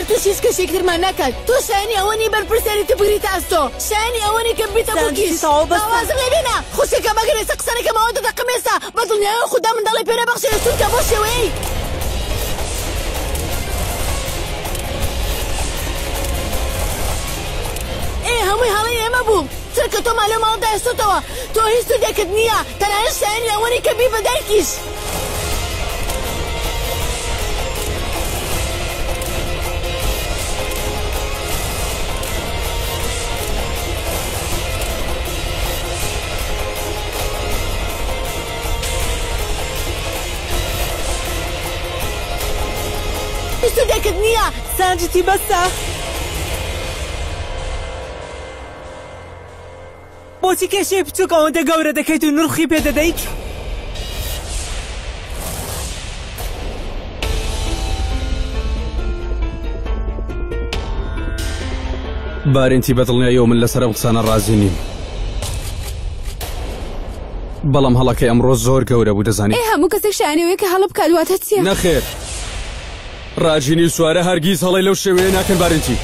تووشیش کەشێکترمان ناکات. تۆ شایانی ئەوەنی بەرپرسیاری تبگریت ئاستۆ، شایانی ئەوەنی کە بریتە بۆکیش. ئاوازم لێ بێنە خوشکە مەگەر ئێستا قسانێکم ئەوە دەدەقم ئێستا بە دڵنیایی خوددا منداڵی پێرە بەخشێنە چونکە بۆ شێوەیەی هەمووی هەڵی ئێمە بوو. چرکە تۆ مالۆ ماڵدا ئێستۆتەوە، تۆ هیچ سودێکت نییە تەنانەت شایانی ئەوەنی کە بی بە دایکیش. سودێکت نییە سانجتی بەسە. بۆچی کێشەی بچووک ئەوەندە گەورە دەکەیت و نرخی پێ دەدەیت؟ بارێنتی بەدڵنیاییەوە من لەسەر ئەو قسانە ڕازی نیم، بەڵام هەڵەکەی ئەمڕۆ زۆر گەورە بوو دەزانیت. هەموو کەسێک شایانەوەیە کە هەڵە بکات واتە چییە؟ نەخێر، ڕاجینی و سوارە هەرگیز هەڵی لەو شێوەیە ناکەن بارێنتی.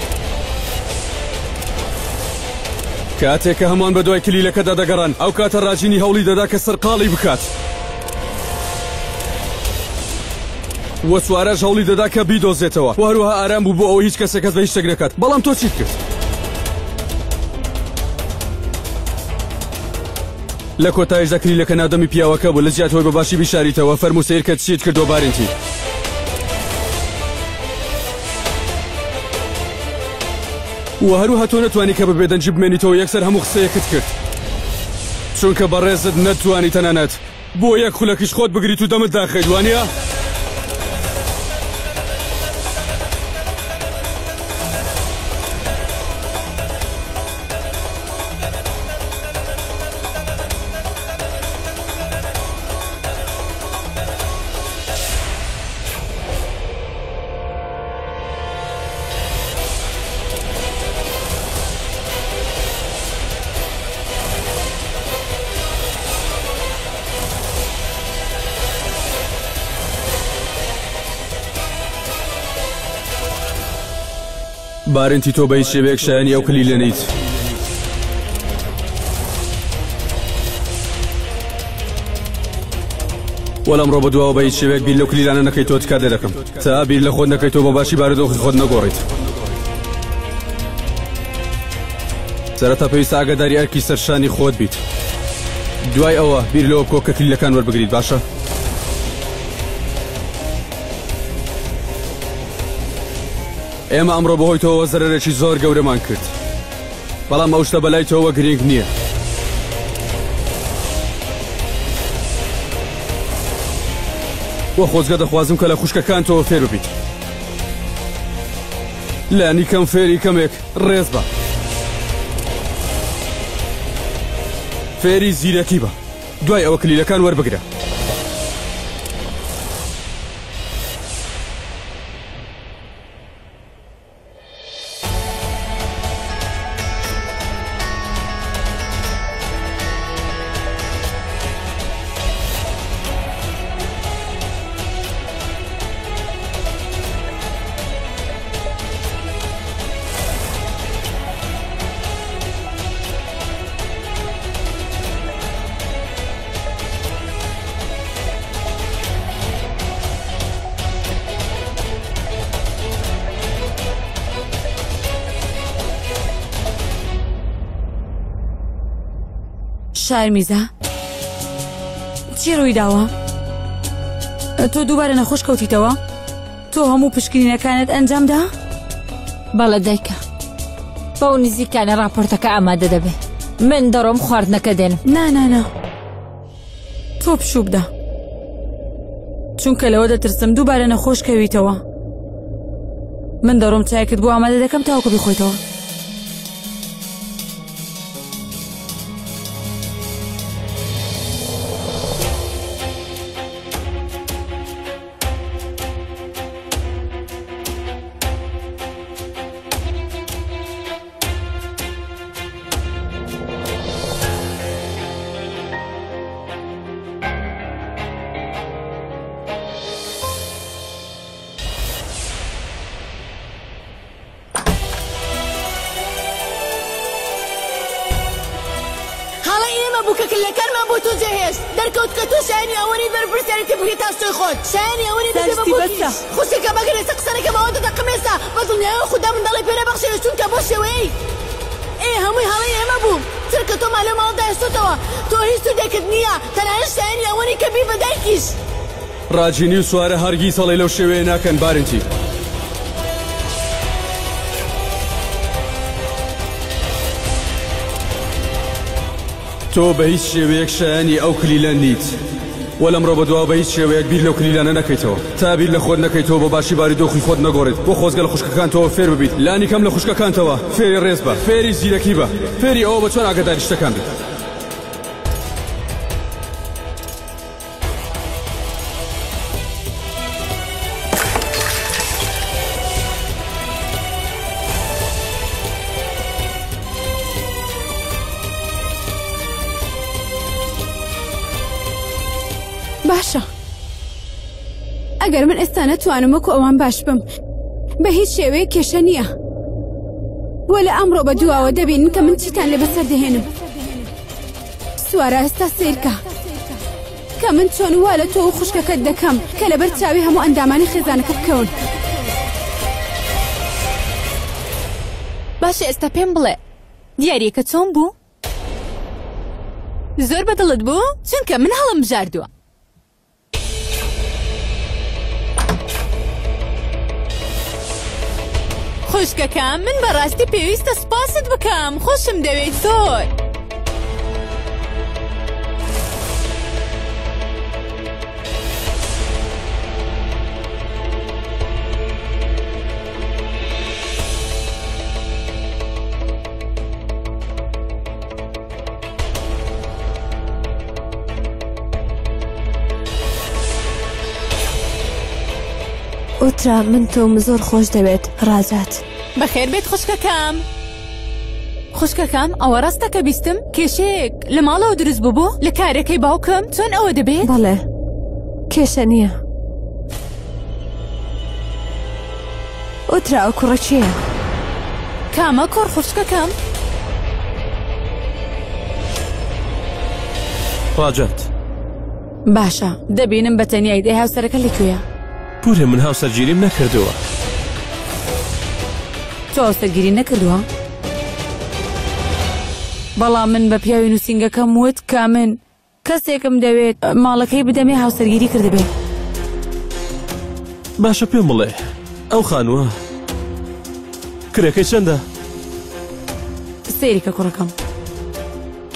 کاتێک کە هەمووان بە دوای کلیلەکەدا دەگەڕان ئەو کاتە ڕاجینی هەوڵی دەدا کە سەرقاڵی بکات، وە سوارەش هەوڵی دەدا کە بیدۆزێتەوە، و هەروەها ئارام بوو بۆ ئەوە هیچ کەسێک کەس بە هیچ شتێک نەکات. بەڵام تۆ چیت کرد؟ لە کۆتاییشدا کلیلەکە ناودەمی پیاوەکە بوو، لە جیاتەوەی بە باشی بیشاریتەوە. فەرموو سەیر کە چیت کردۆ بارێنتی؟ و هەروها تۆ نەتوانی کە بە بێدەنجی بمێنیتەوە یەکسەر هەموو قسەیەکت کرد، چونکە بەڕێزت نەتوانی تەنانەت بۆ یەک خولەکیش خۆت بگریت و دەمت داخەیت، وانە؟ بارێنتی تۆ بە هیچ شێوەیەک شایانی ئەو کلیلە نیت. وەڵام ڕۆ بەدواوە بە هیچ شێوەیەک بیر لەو کلیلانە نەکەیت. تۆ تکات لێ دەکەم تا بیر لە خۆت نەکەیتەوە بە باشی بارودۆخی خۆت نەگۆڕیت. سەرەتا پێویستە ئاگاداری ئەرکی سەرشانی خۆت بیت، دوای ئەوە بیر لەوە بکۆ کە کلیلەکان وەربگریت. باشە؟ ئێمە ئەمڕۆ بەهۆی تۆوە زەرەرێکی زۆر گەورەمان کرد، بەڵام ئەو شتە بەلای تۆوە گرنگ نییە. وە خۆزگە دەخوازم کە لە خوشکەکان تۆوە فێر ببیت، لانی کەم فێری کەمێک ڕێز بە، فێری زیرەکی بە، دوای ئەوە کلیلەکان وەربگرە. شارمیزە چی ڕووی داوە؟ تۆ دووبارە نەخۆش کەوتیتەوە؟ تۆ هەموو پشکنینەکانت ئەنجامدا؟ بەڵە دایکە، بەو نزیکانە راپۆرتەکە ئامادە دەبێ. من دەڕۆم خواردنەکە دێنم. نا تۆ پشوو بدە، چونکە لەوە دەترسم دووبارە نەخۆش کەویتەوە. من دەڕۆم چایەکت بۆ ئامادە دەکەم تاوەکو بیخۆیتەوە. لە کارمان بۆ تۆ جێهێشت دەرکەوت کە تۆ شایانی ئەوەنی بەرپرسیارەتی بگریت تاستۆی خۆت شایانی ئەوەنی دەبێ بە بۆکیش خوشکەکە بەگرێت قسەنەکەم ئەوە دەدەقمێستا بە دڵنیایی خوددا منداڵی پێرە بەخشێنە چونکە بۆ شێوەیەی هەمووی هەڵی ئێمە بوو چرکە تۆ مالە ماڵدا هێشتۆتەوە تۆ هیچ سوودێکت نییە تەنانەت شایانی ئەوەنی کە بی بە دایکیش ڕاجینی و سوارە هەرگیز هەڵی لەو شێوەیە ناکەن بارنتی تۆ بە هیچ شێوەیەک شایانی ئەو کلیلە نیت وەلەم ڕۆ بەدوا بە هیچ شێوەیەک بیر لەو کلیلانە نەکەیتەوە تا بیر لە خۆت نەکەیتەوە بە باشی باری دۆخی خۆت نەگۆڕێت بۆ خۆزگە لە خوشکەکانتەوە فێر ببیت لانی کەم لە خوشکەکانتەوە فێری ڕێز بە فێری زیرەکی بە فێری ئەوە بە چۆن ئاگاداری شتەکان بێت باشە ئەگەر من ئێستا نەتوانم وەکو ئەوان باش بم بە هیچ شێوەیە کێشە نییە وە لە ئەمڕۆ بە دواوە دەبین کە من چیتان لێ بەسەر دەهێنم سوارە ئێستا سیرکە کە من چۆن وا لە تۆ و خوشکەکەت دەکەم کە لەبەر چاوی هەموو ئەندامانی خێزانەکە بکەون باشە ئێستا پێم بڵێ دیارەکە چۆن بوو؟ زۆر بەدڵت بوو؟ چونکە من هەڵم بژاردووە خوشکەکەم من بەڕاستی پێویستە سپاست بکەم خۆشم دەوێت زۆر ئوترا من تۆم زۆر خۆش دەوێت ڕاجات بەخێر بێت خوشکەکەم خوشکەکەم ئەوە ڕاستە کە بیستم کێشەیەک لە ماڵەوە دروست بوو لە کارەکەی باوکم چۆن ئەوە دەبێت؟ بەڵێ کێشە نییە ئوترا ئەو کوڕە چییە؟ کامە کوڕ خوشکەکەم؟ ڕاجات باشە دەبینم بە تەنیایی دەی هاوسەرەکە لەکوێیە؟ پورێ من هاوسەرگیریم نەکردووە تۆ هاوسەرگیری نەکردووە؟ بەڵام من بە پیاوی نووسینگەکەم وت کە من کەسێکم دەوێت ماڵەکەی بدەمێ هاوسەرگیری کردبێ باشە پێم بڵێ ئەو خانووە کرێکەی چەندە؟ سەیری کە کوڕەکەم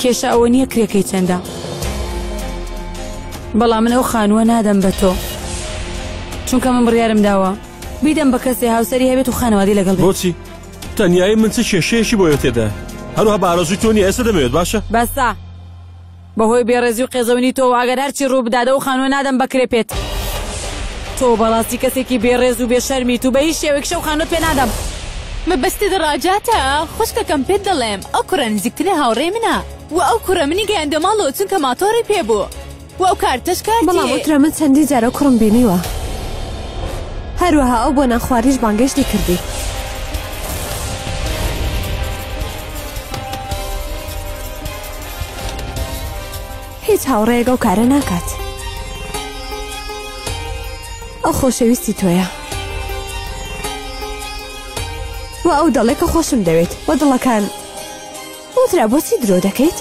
کێشە ئەوە نییە کرێکەی چەندە بەڵام من ئەو خانووە نادەم بە تۆ چونکە من بڕیارم داوە بیدەم بە کەسێ هاوسەری هەبێت و خانەوادی لەگەڵ بێت بۆچی؟ تەنیایی من چ کێشەیەکی بۆیە تێدا هەروها بە ئارەزووی تۆ نیە ئێستا دەمەوێت باشە؟ بەسا بەهۆی بێڕێزی و قێزەونی تۆ ئەگەر هەرچی ڕوو بدادە و خانووە نادەم بەکرێ پێت تۆ بەڵاستی کەسێکی بێڕێز و بێشەرمیت و بە هیچ شێوەیەک شەو خانووت پێ نادەم مەبەستی دڕاجاتە خوشکەکەم پێت دەڵێم ئەو کوڕە نزیکترە هاوڕێ منە و ئەو کوڕە منی گەیاندە ماڵەوە چونکە ماتۆڕی پێبوو و ئەو کارتەش کاتی بەڵام ئوترا من چەندی جارە کوڕم بینیوە هەروەها ئەو بۆ نانخواریش بانگەشتی کردی هیچ هاوڕێیەک ئەو کارە ناکات ئەو خۆشەویستی تۆیە و ئەو دەڵێ کە خۆشم دەوێت وە دڵەکان ئوترا بۆچی درۆ دەکەیت؟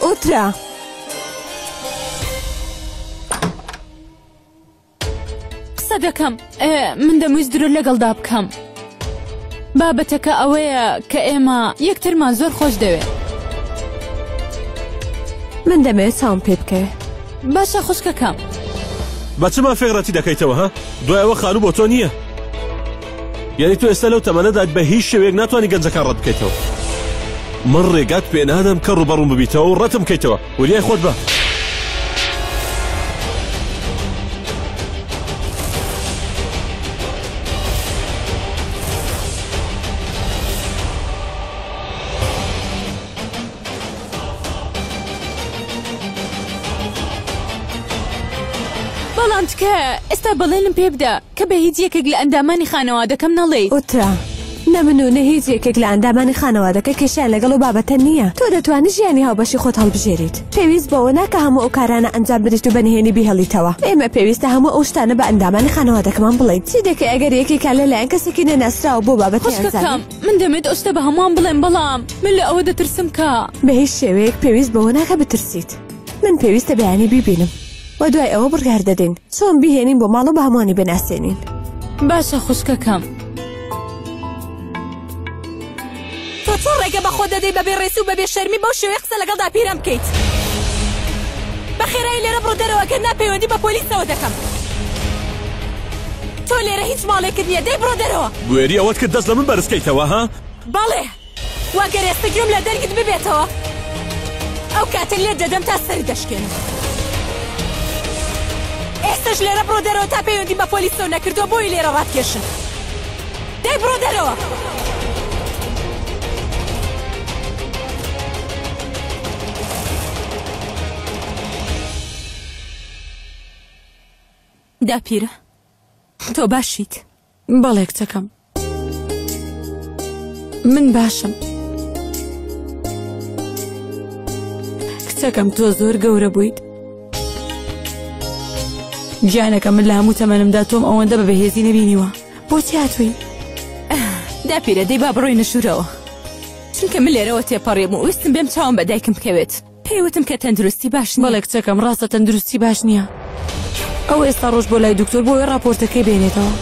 ئوترا قسە دەکەم من دەمویست درۆ لەگەڵدا بکەم بابەتەکە ئەوەیە کە ئێمە یەکترمان زۆر خۆش دەوێت من دەمەوێت چاوم پێ بکەوێ باشە خوشکەکەم بە چما فێغڕەتی دەکەیتەوە ها؟ دوای ئەوە خانوو بۆ تۆ نییە؟ یعنی تۆ ئێستا لەو تەمەنەدا بە هیچ شێوەیەک ناتوانانی گەنجەکان ڕەت بکەیتەوە من ڕێگات پێ نادەم کە ڕوبەڕووم ببیتەوە و ڕەتم بکەیتەوە وریای خۆت بە بەڵام تکە ئێستا بەڵێنم پێ بدە کە بە هیچ یەکێک لە ئەندامانی خانەوادەکەم نەڵێ ئوترا نەمنونە هیچ یەکێک لە ئەندامانی خانەوادەکە کێشیان لەگەڵ و بابەتە نییە. تۆ دەتوانیت ژیانی هاوبەشی خۆت هەڵبژێریت. پێویست بەوە ناکە هەموو ئەو کارانە ئەنجام بدەیت و بەنهێنی بیهێڵیتەوە. ئێمە پێویستە هەموو ئەو شتانە بە ئەندامانی خانەوادەکەمان بڵێین. چی دەکەی ئەگەر یەکێکا لەلایەن کەسێکی نەناسراوە بۆ بابەتی ئەنجامی؟ من دەمێت ئەوشتە بە هەمووان بڵێم، بەڵام من لە ئەوە دەترسم کە بە هیچ شێوەیەک پێویست بەوە ناکە بترسیت. من پێویستە بەیانی بیبینم و دوای ئەوە بڕیار دەدەین چۆن بیهێنین بۆ ماڵ و بە هەمووانی بناسێنین. باشە خوشکەکەم. تۆ چۆن ڕێگە بە خۆ دەدەی بەبێ ڕێسی و بەبێ شەرمی بەو شێوەیە قسە لەگەڵ داپیرم بکەیت؟ بەخێرایی لێرە بڕۆ دەرەوە کە ناپەیوەندی بە پۆلیسەوە دەکەم. تۆ لێرە هیچ ماڵێکت نییە، دەی بڕۆ دەرەوە. بوێری ئەوەت کرد دەست لە من بەرزکەیتەوە ها؟ بەڵێ واگەر ئێستەگرم لە دەرگت ببێتەوە ئەو کاتە لێ دەدەم تا سەری دەشکێنم. ئێستش لێرە بڕۆ دەرەوە تا پەیوەندی بە پۆلیسەوە نەکردووە بۆی لێرە ڕاتکێشن. دەی بڕۆ دەرەوە. داپیرە تۆ باشیت؟ بەڵێ کچەکەم، من باشم. کچەکەم تۆ زۆر گەورە بوویت. گیانەکە من لە هەموو تەمەنمدا تۆم ئەوەندە بە بەهێزی نەبینیوە. بۆچی هاتووی؟ داپیرە دەی با بڕۆینە ژوورەوە، چونکە من لێرەوە تێپەڕێم و ویستم بێم چاوم بە دایکم بکەوێت. پێیوتم کە تەندروستی باش نییە. بەڵێ کچەکەم، ڕاستە تەندروستی باش نییە. ئەو ئێستا ڕۆژ بۆ لای دکتۆر بۆ ئەوەی راپۆرتەکەی بێنێتەوە.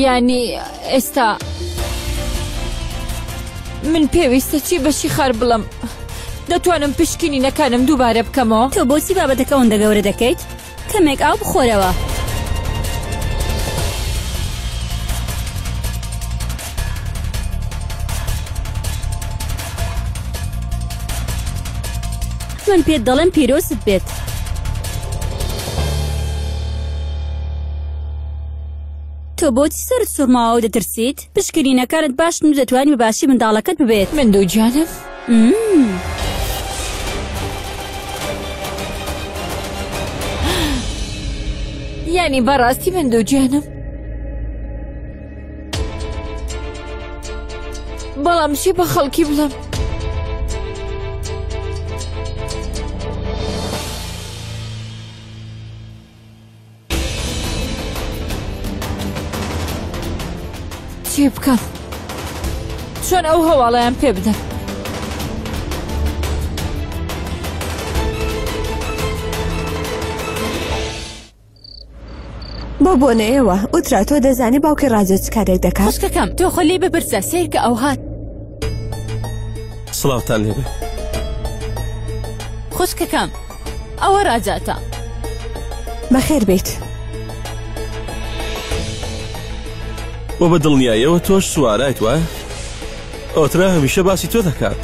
یعنی ئێستا من پێویستە چی بەشی خار بڵم؟ دەتوانم پشکنینەکانم دووبارە بکەمەوە؟ تۆ بۆچی بابەتەکە ئەوەندە گەورە دەکەیت؟ کەمێک ئاو بخۆرەوە. من پێت دەڵێم پیرۆست بێت. تۆ بۆچی سەرت سوورماوە و دەترسیت؟ پشکنینەکانت باشن و دەتوانی بەباشی منداڵەکەت ببێت. من دوو جانم؟ یعنی بەڕاستی من دوو جانم؟ بەڵام چی بە خەڵکی بڵم؟ چی بکەم؟ چۆن ئەو هەواڵەیان پێ بدەم؟ بۆ بۆنەیەوە ئوترا تۆ دەزانی باوکی ڕاجۆ چ کارێک دەکات؟ خوشکەکەم تۆ خۆ لێ بپرسە سیر کە ئەو هات. سڵاوتان لێبێ. خوشکەکەم ئەوە ڕاجاتە. بەخێر بیت. وە بە دڵنیاییەوە تۆش سوارایت وایە؟ ئۆترا هەمیشە باسی تۆ دەکات.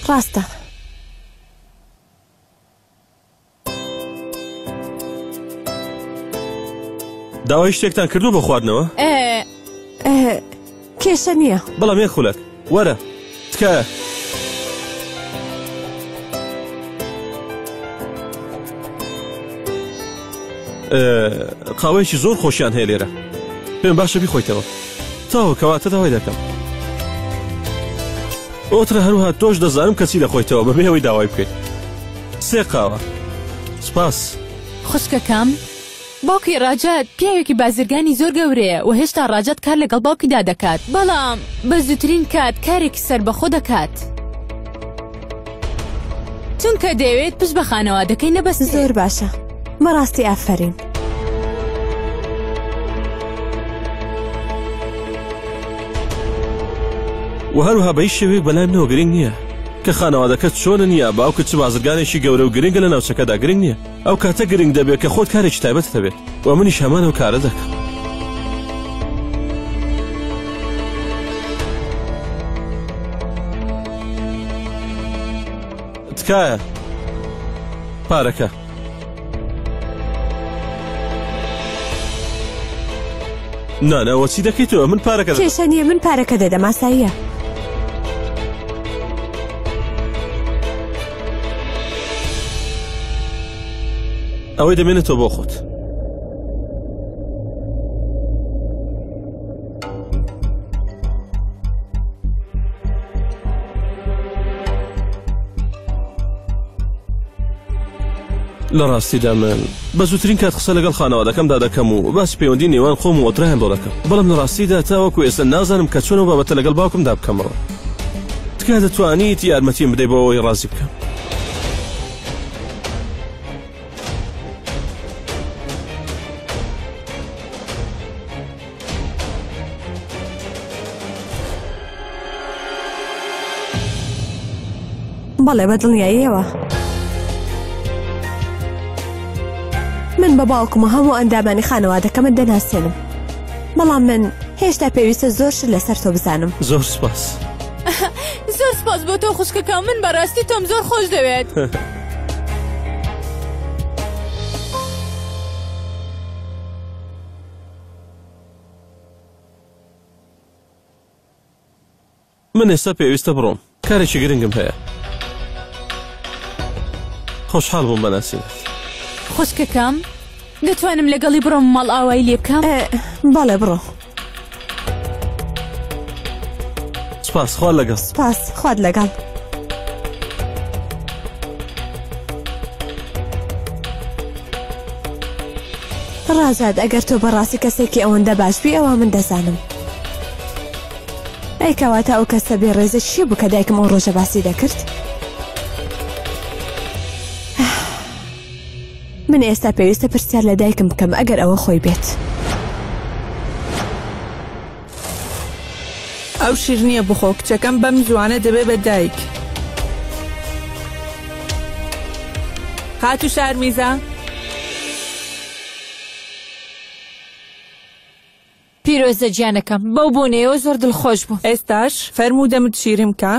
ڕاستە. داوای شتێکتان کردو بۆ خواردنەوە؟ کێشە نییە. بەڵام یەک خولەک وەرە تکایە. قاوەیەکی زۆر خۆشیان هەیە لێرە، پێم باشە بیخۆیتەوە. تاوە کەواتە داوای دەکەم. ئۆترە هەروها تۆش دەزانم کەچی دەخۆیتەوە بەبێ ئەوەی داوای بکەیت. 3 قاوە. سپاس. خوشکەکەم باوکی ڕاجات پیاوێکی بازرگانی زۆر گەورەیە و هێشتا ڕاجات کار لەگەڵ باوکیدا دەکات، بەڵام بە زووترین کات کارێکی سەربەخۆ دەکات، چونکە دەیەوێت پشت بە خانەوادەکەی نەبەستێت. زۆر باشە، بەڕاستی ئافرین. و هەروها بە هیچ شێوەیەک بەلایم نەوە گرنگ نییە کە خانەوادەکەت چۆنە نییە، باوکت چ بازرگانێکی گەورە و گرنگە لە ناوچەکەدا گرنگ نییە. ئەو کاتە گرنگ دەبێت کە خۆت کارێکی تایبەت دەبێت و منیش هەمان ئەو کارە دەکەم. تکایە پارەکە. نانەوە چی دەکەیتەوە؟ من پارەکە کێشە نییە، من پارەکە دەدەم، ئاساییە. ئەوەی دەمێنێتەوە بۆ خۆت. لە ڕاستیدا من بە زووترین کات قسە لەگەڵ خانەوادەکەمدا دەکەم و باسی پەیوەندی نێوان خۆم و ئۆترایان بۆ دەکەم، بەڵام لە ڕاستیدا تاوەکو ئێستا نازانم کە چۆن ئەو بابەتە لەگەڵ باوکمدا بکەمەوە. تکا دەتوانیت یارمەتیم بدەیت بۆ ئەوەی ڕازی بکەم؟ بەڵێ بەدڵنیاییەوە. من بە باوکم و هەموو ئەندامانی خانەوادەکەمت دەناسێنم، بەڵام من هێشتا پێویستە زۆر شت لەسەر تۆ بزانم. زۆر سپاس. زۆر سپاس بۆ تۆ خوشکەکە، من بەڕاستی تۆم زۆر خۆش دەوێت. من ئێستا پێویستە بڕۆم، کارێکی گرنگم هەیە. خۆشحاڵ بووم بەناسینت. خوشکەکەم دەتوانم لەگەڵی بڕۆم ماڵ ئاوایی لێ بکەم؟ بەڵێ بڕۆ. سپاس، خوارد لەگەڵ. سپاس، خوارد لەگەڵ. ڕازاد، ئەگەر تۆ بەڕاستی کەسێکی ئەوەندە باشبی ئەوە من دەزانم. ئەی کەواتە ئەو کەسە بێڕێزە چی بوو کە دایکم ئەو ڕۆژە باسی دەکرد؟ من ئێستا پێویستە پرسیار لە دایکم بکەم ئەگەر ئەوە خۆی بێت. ئەو شیرنیە بخۆ، کچەکەم بەم جوانە دەبێ بە دایک. خاتو شارمیزە. پیرۆزە گیانەکەم، بەو بوونەوە زۆر دڵخۆش بوو. ئێستاش فەرموو دەمت شیرم کە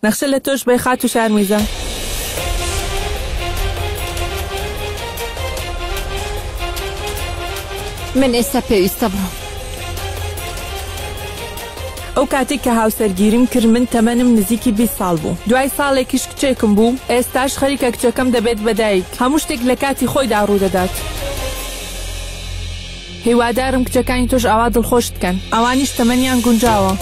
نەخشە لە تۆش بێ خاتو شارمیزە. من ئێستا پێویستە بڕۆم. ئەو کاتێک کە هاوسەرگیریم کرد من تەمەنم نزیکی 20 ساڵ بوو. دوای ساڵێکیش کچێکم بوو، ئێستاش خەریکە کچەکەم دەبێت بەدایک. هەموو شتێک لە کاتی خۆیدا ڕوو دەدات. هیوادارم کچەکانی تۆش ئاوا دڵخۆش بکەن، ئەوانیش تەمەنیان گونجاوە.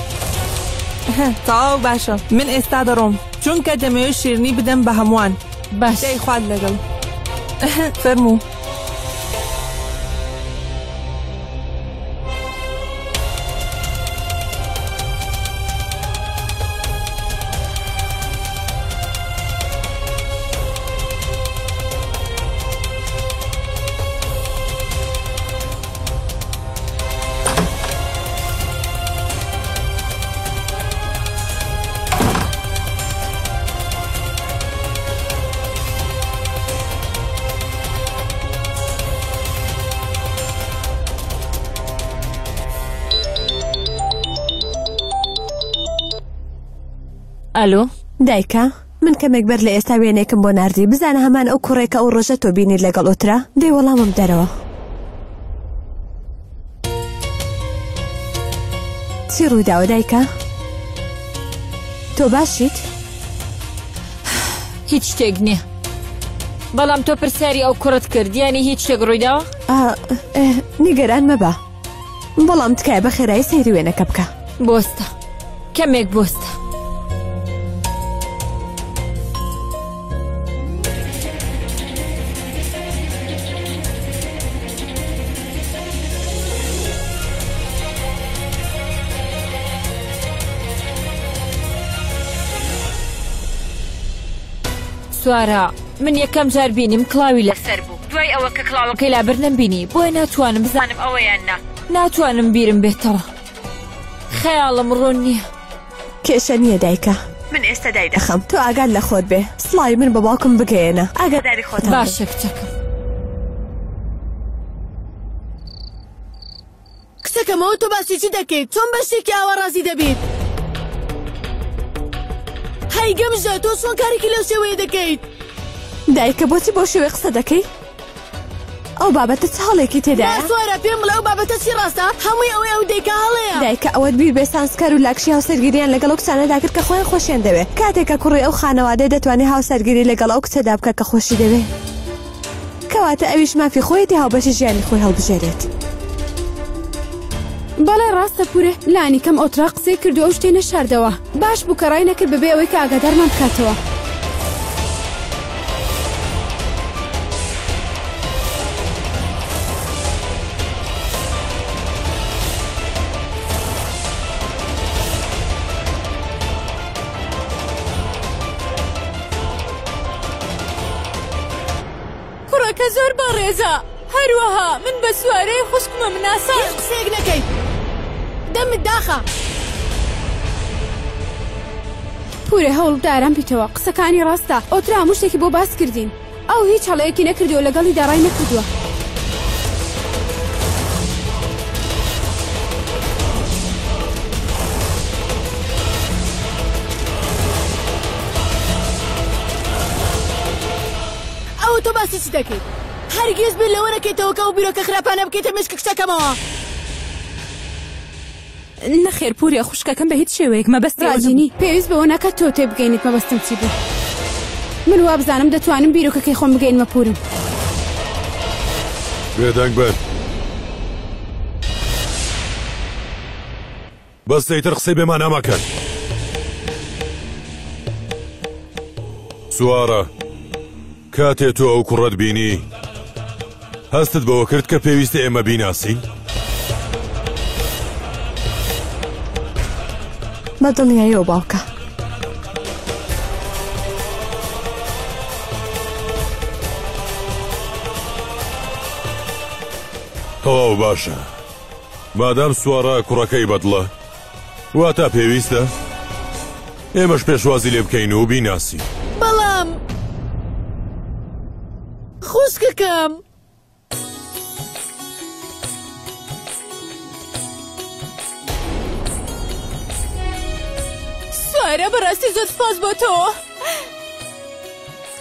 تەواو باشە، من ئێستا دەڕۆم چونکە دەمەوێت شیرنی بدەم بە هەمووان. باش، دەی خوارد لەگەڵ. فەرموو. ئەلۆ، دایکە، من کەمێک بەر لە ئێستا وێنێکم بۆ ناردی، بزانە هەمان ئەو کوڕێکە ئەو ڕۆژە تۆ بینیت لەگەڵ ئۆترا؟ دەی وەڵامم دەرەوە. چی ڕوویداوە دایکە؟ تۆ باشیت؟ هیچ شتێک نییە، بەڵام تۆ پرسیاری ئەو کوڕت کردیانی هیچ شتێک ڕوویداوە؟ نیگەران مەبە، بەڵام تکایە بە خێرایی سەیری وێنەکە بکە. بۆستە، کەمێک بۆستە. سوارە، من یەکەم جار بینیم کڵاوی لەسەر بوو، دوای ئەوە کە کڵاوەکەی لابەر نەمبینی، بۆیە ناتوانم بزانم ئەوەیان نا، ناتوانم بیرم بێتەوە. خەیاڵم ڕوون نییە. کێشە نییە دایکە، من ئێستا دای دەخەم، تۆ ئاگاد لە خۆت بێ، سڵاوی من بە باوکم بگەێنە، ئاگاداری خۆتان. باشە کچەکەم. کچەکەمەوە تۆ باسی چی دەکەیت؟ چۆن بە شتێکی ئاوا ڕازی دەبیت؟ هەی گەمژە، تۆ چۆن کارێکی لەو شێوەیە دەکەیت؟ دایکە بۆچی بۆ شێوەیە قسە دەکەی؟ ئەو بابەتە چ هەڵێکی تێدایە؟ سوارە پێم بڵێ ئەو بابەتە چی ڕاستە؟ هەمووی ئەوەی ئەو دایکە هەڵەیە. دایکە ئەوەت بیر بێ سانسکار و لاکشی هاوسەرگیریان لەگەڵ ئەو کچانەدا کرد کە خۆیان خۆشیان دەوێت. کاتێکە کوڕی ئەو خانەوادەی دەتوانێت هاوسەرگیری لەگەڵ ئەو کچەدا بکە کە خۆشی دەوێت. کەواتە ئەویش مافی خۆیەتی هاوبەشی ژیانی خۆی هەڵبژێرێت. بەڵێ ڕاستە پورێ لانی کەم ئۆترا قسەی کردو ئەو شتێ نەشاردەوە. باش بوو کە ڕای نەکرد بەبێ ئەوەی کە ئاگادارمان بکاتەوە. کوڕەکە زۆر بەڕێزە. هەروەها من بە سوارەی خوشکمە مناسان. هیچ قسەیەک نەکەی. دەمت داخە. پورێ هەوڵدارم بیتەوە قسەکانی ڕاستە. ئۆترا هەموو شتێکی بۆ باس کردین. ئەو هیچ هەڵەیەکی نەکردووە لەگەڵی داڕای نەکردووە. ئەو تۆ باسی چی دەکەیت؟ هەرگیز بیر لەوە نەکەیتەوە کە ئەو بیرۆکە خراپانە بکەیتە مشک کشتەکەمەوە. نەخێر پوریا خوشکەکەم بە هیچ شێوەیەک مەبەستی ڕاجینی پێویست بەوە ناکات تۆ تێ بگەینیت مەبەستم چی بوو. من وا بزانم دەتوانم بیرۆکەکەی خۆم بگەینمە پورم. بێدەنگ بەر بەستەیتر قسەی بێمان نامەکەن. سوارە کاتێ تۆ ئەو کوڕەت بینی هەستت بەوە کرد کە پێویستە ئێمە بیناسین؟ بە دڵنیاییەوە باوکە. تەواو باشە. مادام سوارە کوڕەکەی بەدڵە واتە پێویستە ئێمەش پێشوازی لێ بکەین و بیناسی. بەڵام خوشکەکەم سوارە بەڕاستی زۆر سپاس بۆ تۆ.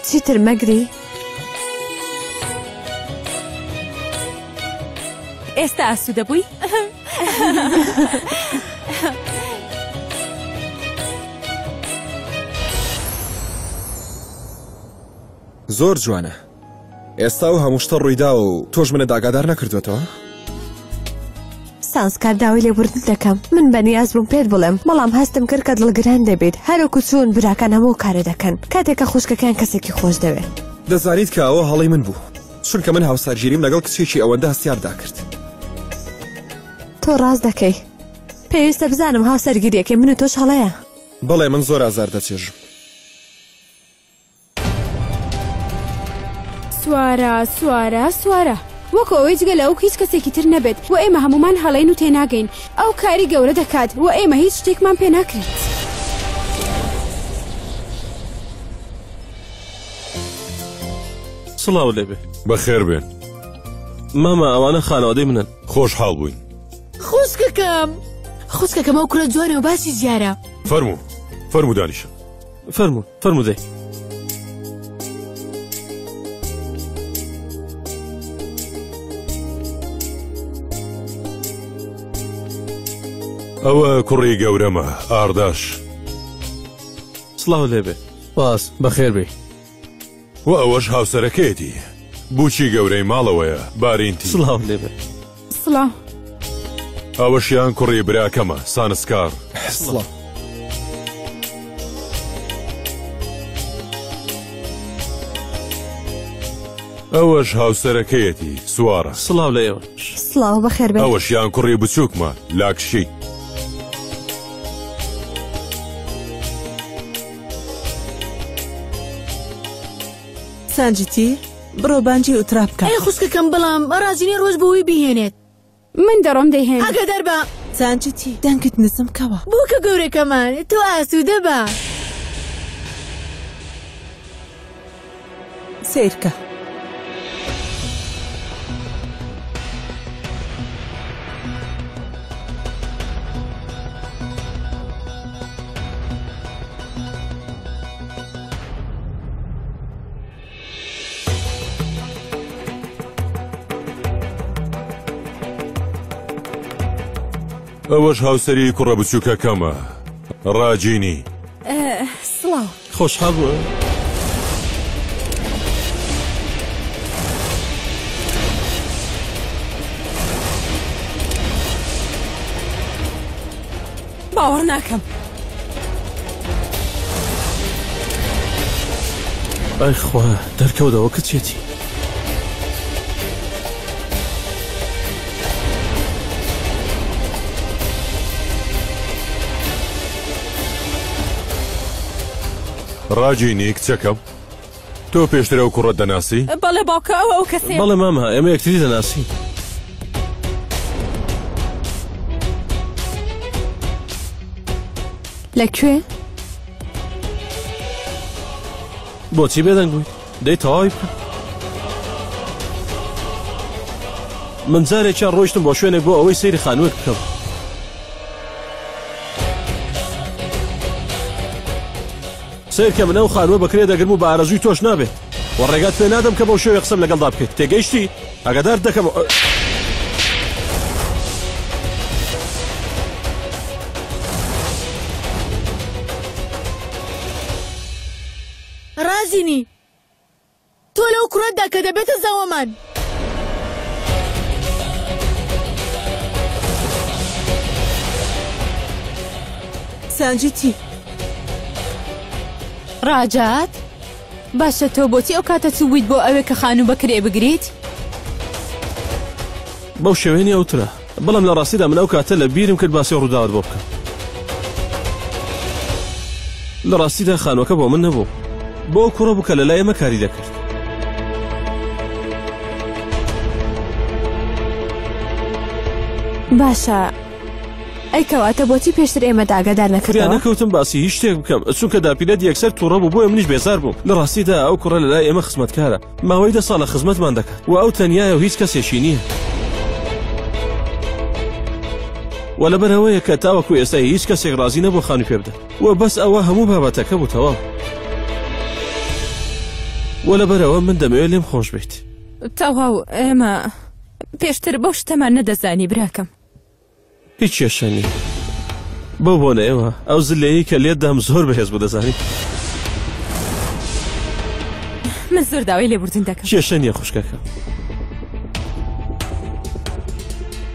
چیتر مەگری؟ ئێستا ئاسوودە بووی؟ زۆر جوانە. ئێستا و هەموو شتە ڕوویداوە و تۆش منە داگادار نەکردوێتەوە؟ سانسکار داوای لێبوردن دەکەم. من بەنیاز بووم پێت بڵێم بەڵام هەستم کرد کە دڵگران دەبێت. هەروەکو چوون براکان هەموو کارە دەکەن کاتێکە خوشکەکان کەسێکی خۆش دەوێت. دەزانیت کە ئەوە هەڵی من بوو چونکە من هاوسەرگیریم لەگەڵ کچێکی ئەوەندە هەستیاردا کرد. تۆ ڕاست دەکەی. پێویستە بزانم هاوسەرگیریەکەی من و تۆش هەڵەیە. بەڵێ من زۆر ئازار دەچێژم. سوارە وەکو ئەوەی جگە لەو هیچ کەسێکی تر نەبێت و ئێمە هەمومان هەڵەین و تێناگەین. ئەو کاری گەورە دەکات و ئێمە هیچ شتێکمان پێ ناکرێت. سڵاو لێبێ. بەخێر بێن. ماما ئەوانە خانەوادەی منن. خۆشحاڵ بووین. خوشکەکەم ئەو کوڕە جوانە و باسی زیارە. فەرموو دانیشە. فەرموو دەی. ئەوە کوڕی گەورەمە ئارداش. سڵاو لێبێ. باس بەخێر بێ. و ئەوەش هاوسەرەکەیەتی بوچی گەورەی ماڵەوەیە بارینتی. سڵاو لێبێ. سڵاو. ئەوەشیان کوڕی براکەمە سانسکار. سڵاو. ئەوەش هاوسەرەکەیەتی سوارە. سڵاو لە ئێوە. سڵاو بەخێر بێ. ئەوەشیان کوڕی بچووکمە لاکشی. سانجیتی بڕۆ بانجی ئوترا بکە. ئەی خوشکەکەم بەڵام ڕازینی ڕۆژ بۆی بهێنێت. من دەڕۆم دەیهێن. ئاگادار بە. سانجیتی دەنگت نزم کەوە. بۆ کە گەورەکەمان تۆ ئاسوودە بە. سیرکە. ئەوەش هاوسەری کوڕە بچووکەکەمە ڕاجینی. سڵاو خۆشحاڵ بووە. باوەڕ ناکەم. ئای خوا دەرکەوتەوە کچێتی. ڕاجینی کچەکەم تۆ پێشتر ئەو کوڕەت دەناسی؟ بەڵێ باوکە ئەو کەسێ. بەڵێ ماما ئێمە یەکتری دەناسی. لەکوێ؟ بۆچی بێدەنگ بووی؟ دەی تەواوی بکە. من جارێکیان ڕۆیشتم بۆ شوێنێک بۆ ئەوەی سەیری خانووێک بکەم. سیرکە من ئەو خانووە بەکرێ دەگرم و بە ئارەزووی تۆش نابێت و ڕێگات پێ نادەم کە بەو شێوەیە قسەم لەگەڵدا بکەیت. تێگەیشتی؟ ئاگادار دەکەم. رازینی تۆ لەو کوڕەتدا کە دەبێتە زەوەمان. سانجیتی ڕاجات باشە تۆ بۆچی ئەو کاتە چوویت بۆ ئەوێ کە خانوو بەکرێ بگریت؟ بەو شێوێنی ئەوترە بەڵام لە ڕاستیدا من ئەو کاتە لە بیرم کرد باسی ڕووداوت بۆ بکەم. لە ڕاستیدا خانووەکە بۆ من نەبوو بۆ ئەو کوڕە بوو کە لەلای ئێمە کاری دەکرد. باشە ئەی کەواتە بۆچی پێشتر ئێمە ئاگادار نەکردەوە؟ نەکەوتم باسی هیچ شتێک بکەم چونکە داپیرەت یەکسەر تووڕە بوو بۆیە منیش بێزار بووم. لە ڕاستیدا ئەو کوڕە لەلای ئێمە خزمەتکارە ماوەی 10 ساڵە خزمەتمان دەکات و ئەو تەنیایە و هیچ کەسێکی نییە. و لەبەرەوەیە کە تاوەکو ئێستا هیچ کەسێک ڕازی نەبوو خانووی پێ بدە و بەس ئەوە هەموو بابەتەکە بوو تەواو. و لەبەرەوە من دەمەوێت لێم خۆش بیت. تەواو ئێمە پێشتر بەو شتەمان نەدەزانی براکەم. هیچ کێشەنی بەو بۆنەوە ئەو زلەیەی کە لێدام زۆر بەهێز بوو دەزانی. من زۆر داوای لێبوردن دەکەم. کێشە نییە خوشکەکە.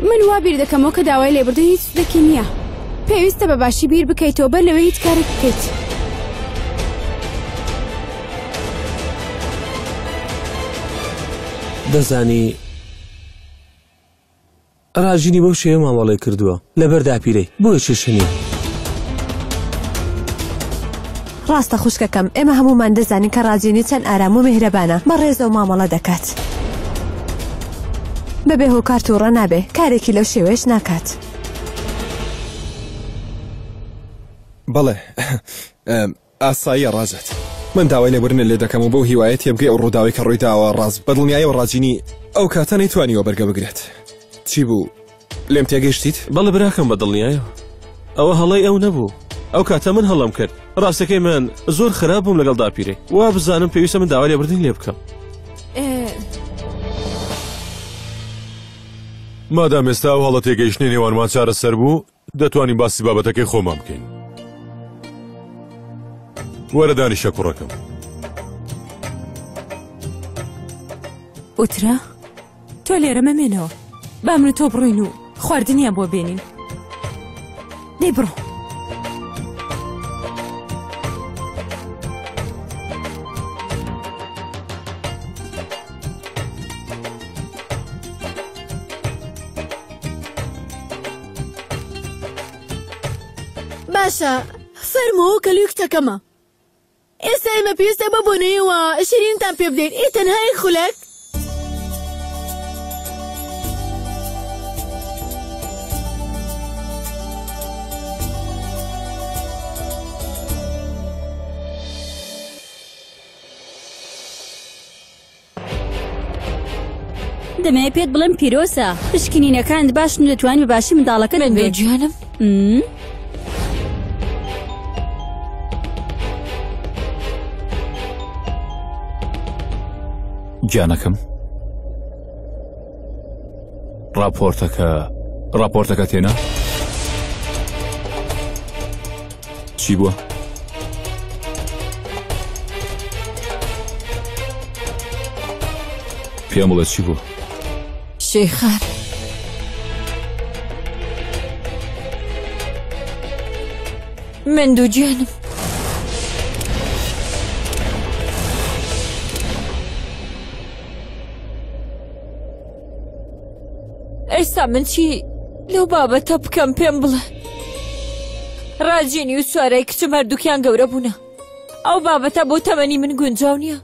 من وا بیر دەکەمەوە کە داوای لێبوردن هیچ شتێکی نییە. پێویستە بە باشی بیر بکەیتەوە بەر لەوەی هیچ کارێک بکەیت. دەزانی ڕاجینی بەو شێوە مامەڵەی کردووە لەبەر داپیرەی بۆیە کێشە نییە. ڕاستە خوشکەکەم ئێمە هەمومان دەزانین کە ڕاجینی چەند ئارام و میهرەبانە بەڕێزە و مامەڵە دەکات. بەبێ هۆکار تووڕە نابێ کارێکی لەو شێوەیەش ناکات. بەڵێ ئاساییە ڕاجات من داوای لێبوردنە لێ دەکەم و بەو هیوایەت یەبگەی ئەو ڕووداوی کە ڕوویداوە ڕاست بەدڵنیایە و ڕاجینی ئەو کاتە نەیتوانیەوە بەرگە بگرێت. چی بوو لێم تێگەیشتیت؟ بەڵێ براکەم بەدڵنیایە ئەوە هەڵەی ئەو نەبوو. ئەو کاتە من هەڵم کرد. ڕاستەکەی من زۆر خراپ بووم لەگەڵ داپیرێ وا بزانم پێویستە من داوای لێبوردن لێ بکەم. مادام ئێستا ئەو هەڵە تێگەیشتنی نێوانمان چارەسەر بوو دەتوانین باسی بابەتەکەی خۆمان بکەین. وەرە دانیشە کوڕەکەم. ئوترا تۆ لێرە مەمێنەوە با من تۆ بڕۆین و خواردنیان بۆ بێنین. دەی بڕۆ. باشە فەرموو کەلووی کچەکەمە. ئێستا ئێمە پێویستە ببوونەوە شیرینتان پێ بدەین. ئێ تەنها یەک خولەک؟ دەمەوێت پێت بڵێم پیرۆسە پشکنینەکانت باشن و دەتوانین بە باشی منداڵەکە بێت. گیانم گیانەکەم راپۆرتەکە تێنا؟ چی بووە؟ پێم بڵێ چی بوو؟ شێخار من دوو گوێنم ئێستا من چی لەو بابەتە بکەم پێم بڵێ ڕاجێنی و سوارای کچم هەردووکیان گەورە بوونە ئەو بابەتە بۆ تەمەنی من گونجاو نییە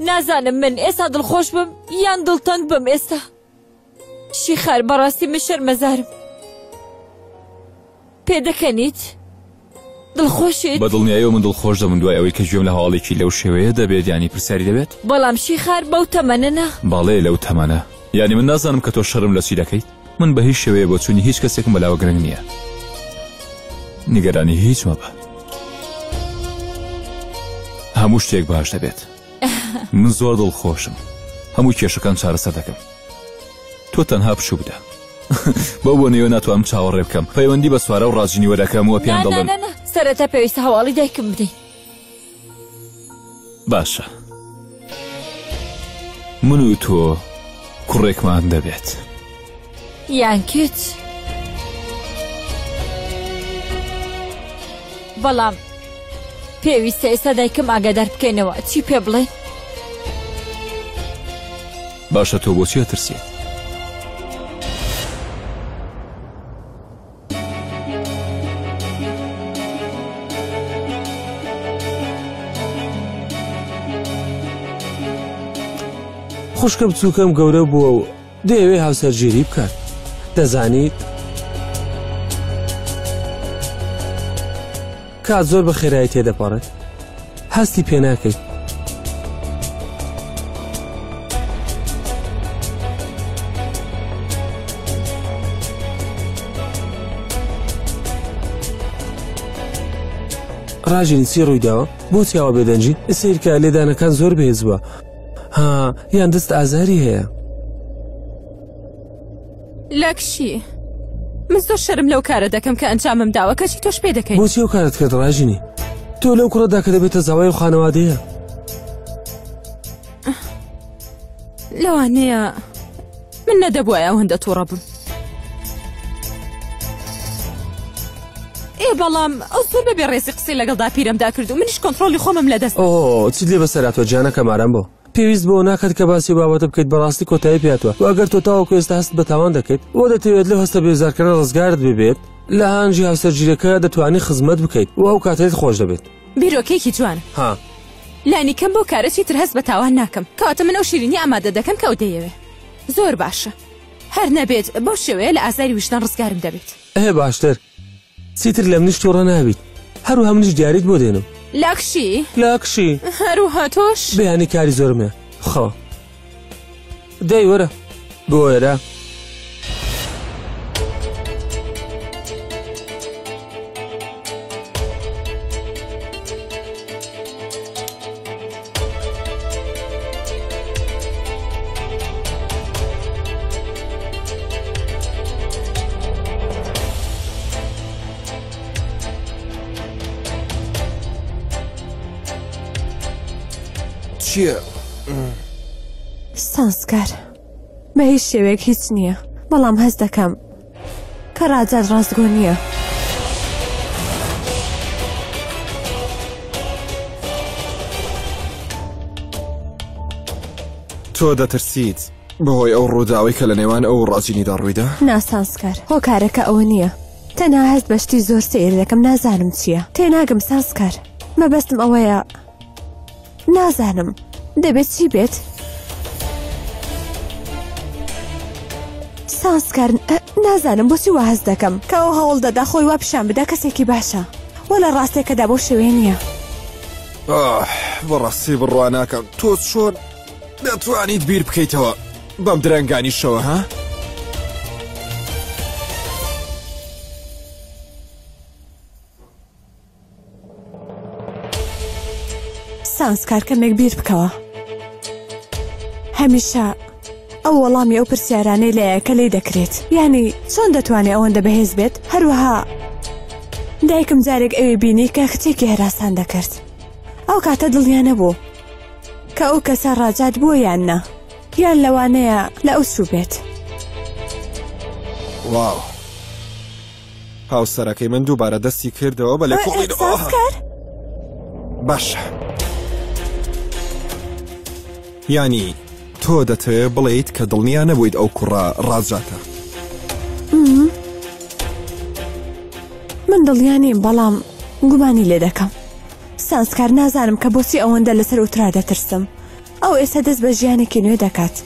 نازانم من ئێستا دڵخۆش بم یان دڵتەنگ بم ئێستا شیخار بەڕاستی من شەرمەزارم پێدەکەنیت دڵخۆشیت بەدڵنیاییەوە من دڵخۆش دەبم دوای ئەوەی کە گوێم لە هەواڵێکی لەو شێوەیە دەبێت یانی پرسیاری دەبێت بەڵام شیخار بەو تەمەنە باڵێ لەو تەمەنە یعنی من نازانم کە تۆ شەرم لە چی دەکەیت من بە هیچ شێوەیە بۆ چوونی هیچ کەسێکم بەلاوە گرنگ نییە نیگەرانی هیچ مەبە هەموو شتێک باش دەبێت من زۆر دڵخۆشم هەموو کێشەکان چارەسەر دەکەم تۆ تەنها پشوو بدە بەو بۆ نێوە ناتوانم چاوەڕێ بکەم پەیوەندی بە سوارە و ڕاجینی وەرەکەمەوە پێیان دەڵێم سەرەتا پێویستە هەواڵی دایکم بدەین باشە من و تۆ کوڕێکمان دەبێت یانکت بەڵام پێویستە ئێستا دایکم ئاگادار بکەینەوە چی پێ بڵێ باشە تۆ بۆچی ئەترسیت خوشکە بچووکەم گەورە بووە و دەیەوێ هاوسەرگیری بکات دەزانیت کات زۆر بە خێرایی تێدەپەڕێت هەستی پێ ناکەیت ڕاژین چی ڕوویداوە بۆچی ئەوە بێدەنجین سیرکە لێدانەکان زۆر بێز بووە ها یان دەست ئازاری هەیە لەکشی من زۆر شەرم لەو کارە دەکەم کە ئەنجامم داوە کەچی تۆش پێ دەکەین بۆچی ئەو کارت کرد ڕاژینی تۆ لەو کوڕەدا کە دەبێتە زاوای و خانەوادەیە لەوانەیە من نەدەبووایە ئەو هەندە تووڕە بم بەڵام ئەو زۆر بەبێ ڕێزی قسەی لەگەڵدا پیرەمدا کرد و منیش کۆنتڕۆلی خۆمم لەدەست ئۆ چیت لێ بەسەراتوە جانەکە مارەم بۆ پێویست بۆ ناکات کە باسی بابەتە بکەیت بەڕاستی کۆتایی پێاتوە و ئەگەر تۆ تاوەکو ئێستا هەست بە تاوان دەکەیت بۆ دەتەوێت لەو هەستە بێزارکردن ڕزگارت ببێت لە هانجی هاوسەرگیریەکە دەتوانی خزمەت بکەیت و ئەو کاتێت خۆش دەبێت بیرۆکەیەکی جوانە ها لانی کەم بۆ کارەی تر هەست بە تاوان ناکەم کەواتە من ئەو شیرینی ئامادە دەکەم کە ئەو دەیەوێ زۆر باشە هەر نەبێت بەو شێوەیە لە ئازاری وشتان ڕزگارم دەبێت باشتر چیتر لە منیش تووڕە نابیت هەروها منیش دیاریت بۆ دێنم لاکشی هەروها تۆش بەیانی کاری زۆرمە خۆ دەی وەرە بۆ وێرە چییە؟ سانسکار بە هیچ شێوەیەک هیچ نییە بەڵام هەست دەکەم کە ڕاجات ڕاستگۆ نییە تۆ دەترسیت بەهۆی ئەو ڕووداوی کە لە نێوان ئەو ڕاجینیدا ڕوویدا؟ ناسانسکار هۆکارەکە ئەوە نییە تەنها هەست بەشتی زۆر سیر دەکەم نازانم چییە تێناگەم سانسکار مەبەستم ئەوەیە نازانم دەبێت چی بێت؟ سانسکار نازانم بۆچی وا هەست دەکەم کە ئەو هەوڵ دەدا خۆی وا پیشان بدا کەسێکی باشە وە لە ڕاستێکەدا بۆ شێوێ نییە بەڕاستی بڕوا ناکەم تۆ چۆن دەتوانیت بیر بکەیتەوە بەم درەنگانیشەوە ها؟ سانسکار کەمێک بیر بکەوە هەمیشە ئەو وەڵامی ئەو پرسیارانەی لایەکە لێ دەکرێت یعنی چۆن دەتوانێت ئەوەندە بەهێز بێت هەروەها دایکم جارێک ئەوێ بینی کە کچێکی هەراسان دەکرد ئەو کاتە دڵیانە بوو کە ئەو کەسە ڕاجات بووە یان نا یان لەوانەیە لە ئەو سوو بێت. واو هاوسەرەکەی من دووبارە دەستی کردەوە بە لە کوڵی باشە ینی تۆ دەتەوێت بڵێیت کە دڵنیا نەبوویت ئەو کوڕە ڕاجاتە. من دڵیانیم بەڵام گومانی لێ دەکەم. سانسکار نازانم کە بۆچی ئەوەندە لەسەر ئوترا دەترسم. ئەو ئێستا دەست بە ژیانێکی نوێ دەکات.